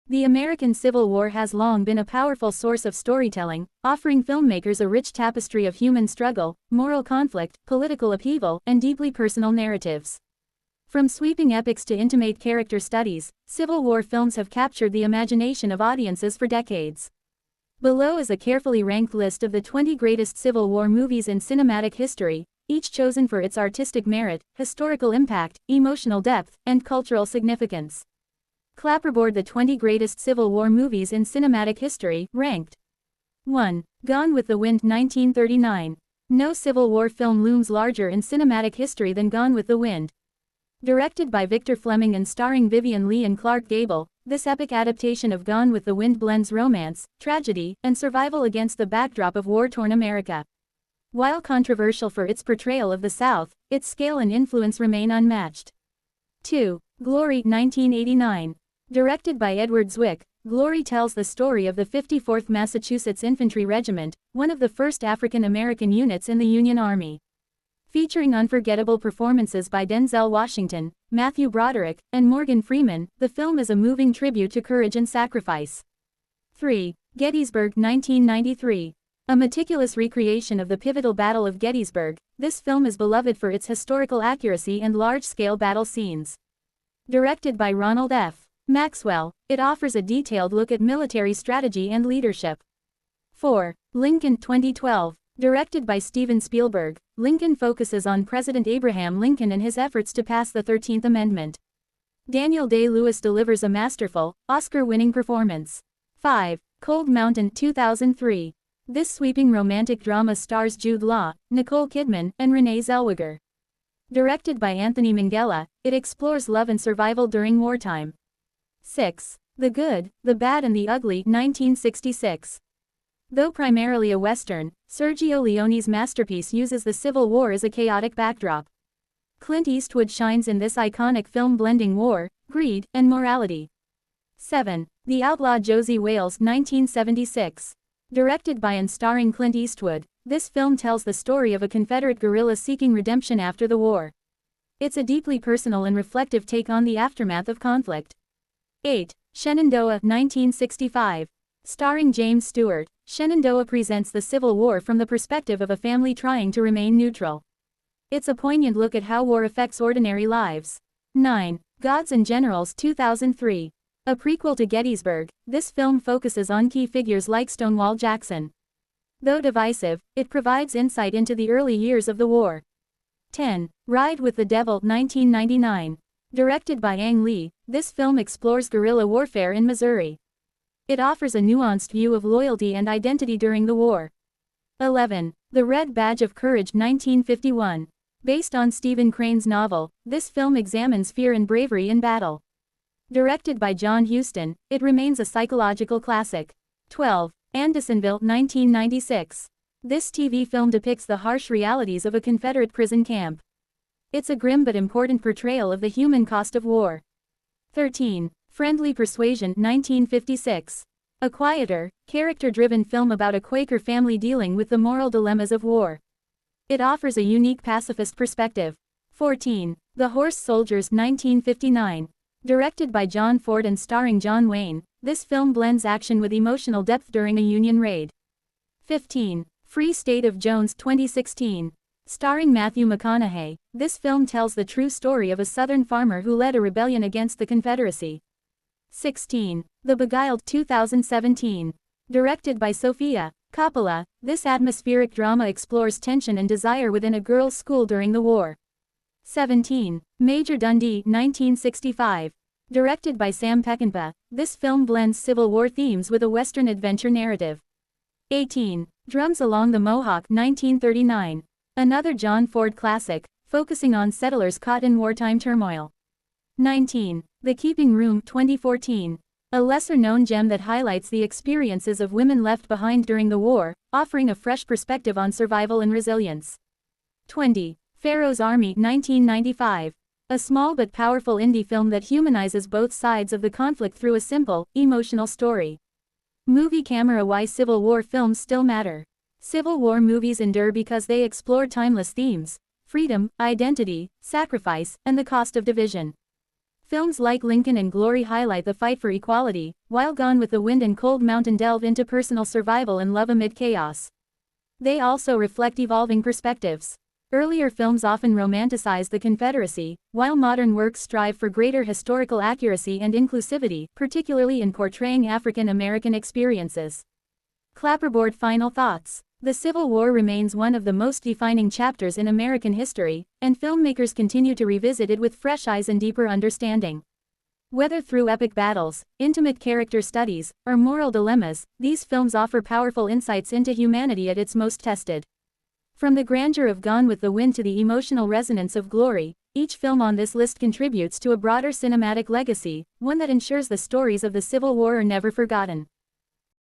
The American Civil War has long been a powerful source of storytelling, offering filmmakers a rich tapestry of human struggle, moral conflict, political upheaval, and deeply personal narratives. From sweeping epics to intimate character studies, Civil War films have captured the imagination of audiences for decades. Below is a carefully ranked list of the 20 greatest Civil War movies in cinematic history, each chosen for its artistic merit, historical impact, emotional depth, and cultural significance. Clapperboard: the 20 greatest Civil War movies in cinematic history, ranked. 1. Gone with the Wind, 1939. No Civil War film looms larger in cinematic history than Gone with the Wind. Directed by Victor Fleming and starring Vivien Leigh and Clark Gable, this epic adaptation of Gone with the Wind blends romance, tragedy, and survival against the backdrop of war-torn America. While controversial for its portrayal of the South, its scale and influence remain unmatched. 2. Glory, 1989. Directed by Edward Zwick, Glory tells the story of the 54th Massachusetts Infantry Regiment, one of the first African American units in the Union Army. Featuring unforgettable performances by Denzel Washington, Matthew Broderick, and Morgan Freeman, the film is a moving tribute to courage and sacrifice. 3. Gettysburg, 1993. A meticulous recreation of the pivotal Battle of Gettysburg, this film is beloved for its historical accuracy and large-scale battle scenes. Directed by Ronald F. Maxwell, it offers a detailed look at military strategy and leadership. 4. Lincoln, 2012. Directed by Steven Spielberg, Lincoln focuses on President Abraham Lincoln and his efforts to pass the 13th Amendment. Daniel Day-Lewis delivers a masterful, Oscar-winning performance. 5. Cold Mountain, 2003. This sweeping romantic drama stars Jude Law, Nicole Kidman, and Renee Zellweger. Directed by Anthony Minghella, it explores love and survival during wartime. 6. The Good, the Bad and the Ugly, 1966. Though primarily a Western, Sergio Leone's masterpiece uses the Civil War as a chaotic backdrop. Clint Eastwood shines in this iconic film, blending war, greed, and morality. 7. The Outlaw Josie Wales, 1976. Directed by and starring Clint Eastwood, this film tells the story of a Confederate guerrilla seeking redemption after the war. It's a deeply personal and reflective take on the aftermath of conflict. 8. Shenandoah, 1965. Starring James Stewart, Shenandoah presents the Civil War from the perspective of a family trying to remain neutral. It's a poignant look at how war affects ordinary lives. 9. Gods and Generals, 2003. A prequel to Gettysburg, this film focuses on key figures like Stonewall Jackson. Though divisive, it provides insight into the early years of the war. 10. Ride with the Devil, 1999. Directed by Ang Lee, this film explores guerrilla warfare in Missouri. It offers a nuanced view of loyalty and identity during the war. 11. The Red Badge of Courage, 1951. Based on Stephen Crane's novel, this film examines fear and bravery in battle. Directed by John Huston, it remains a psychological classic. 12. Andersonville, 1996. This TV film depicts the harsh realities of a Confederate prison camp. It's a grim but important portrayal of the human cost of war. 13. Friendly Persuasion, 1956. A quieter, character-driven film about a Quaker family dealing with the moral dilemmas of war. It offers a unique pacifist perspective. 14. The Horse Soldiers, 1959. Directed by John Ford and starring John Wayne, this film blends action with emotional depth during a Union raid. 15. Free State of Jones, 2016. Starring Matthew McConaughey, this film tells the true story of a Southern farmer who led a rebellion against the Confederacy. 16. The Beguiled, 2017. Directed by Sofia Coppola, this atmospheric drama explores tension and desire within a girls' school during the war. 17. Major Dundee, 1965. Directed by Sam Peckinpah, this film blends Civil War themes with a Western adventure narrative. 18. Drums Along the Mohawk, 1939. Another John Ford classic, focusing on settlers caught in wartime turmoil. 19. The Keeping Room, 2014. A lesser-known gem that highlights the experiences of women left behind during the war, offering a fresh perspective on survival and resilience. 20. Pharaoh's Army, 1995. A small but powerful indie film that humanizes both sides of the conflict through a simple, emotional story. Movie camera: why Civil War films still matter. Civil War movies endure because they explore timeless themes: freedom, identity, sacrifice, and the cost of division. Films like Lincoln and Glory highlight the fight for equality, while Gone with the Wind and Cold Mountain delve into personal survival and love amid chaos. They also reflect evolving perspectives. Earlier films often romanticize the Confederacy, while modern works strive for greater historical accuracy and inclusivity, particularly in portraying African American experiences. Clapperboard final thoughts. The Civil War remains one of the most defining chapters in American history, and filmmakers continue to revisit it with fresh eyes and deeper understanding. Whether through epic battles, intimate character studies, or moral dilemmas, these films offer powerful insights into humanity at its most tested. From the grandeur of Gone with the Wind to the emotional resonance of Glory, each film on this list contributes to a broader cinematic legacy, one that ensures the stories of the Civil War are never forgotten.